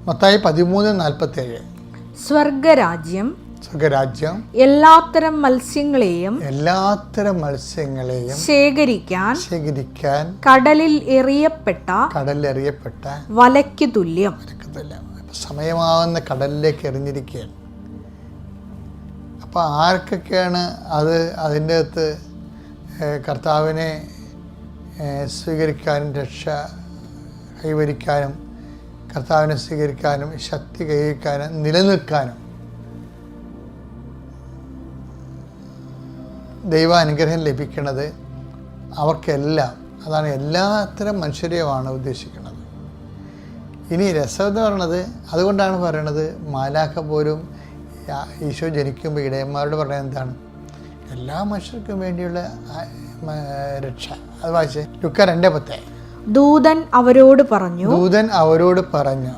മത്തായി 13:47. സ്വർഗരാജ്യം എല്ലാത്തരം മത്സ്യങ്ങളെയും ശേഖരിക്കാൻ കടലിൽ എറിയപ്പെട്ട വലയ്ക്ക് തുല്യം. സമയമാവുന്ന കടലിലേക്ക് എറിഞ്ഞിരിക്കുകയാണ്. അപ്പോൾ ആർക്കൊക്കെയാണ് അതിൻ്റെ അകത്ത് കർത്താവിനെ സ്വീകരിക്കാനും രക്ഷ കൈവരിക്കാനും കർത്താവിനെ സ്വീകരിക്കാനും ശക്തി കൈവരിക്കാനും നിലനിൽക്കാനും ദൈവാനുഗ്രഹം ലഭിക്കുന്നത് അവർക്കെല്ലാം. അതാണ് എല്ലാത്തരം മനുഷ്യരെയുമാണ് ഉദ്ദേശിക്കുന്നത്. ഇനി രസമെന്ന് പറയണത്, അതുകൊണ്ടാണ് പറയണത് മാലാഖ പോലും ഈശോ ജനിക്കുമ്പോൾ ഇടയന്മാരോട് പറയുന്നത് എന്താണ്? എല്ലാ മനുഷ്യർക്കും വേണ്ടിയുള്ള രക്ഷ. അത് വായിച്ചേ, ലുക്ക 2:10. ദൂതൻ അവരോട് പറഞ്ഞു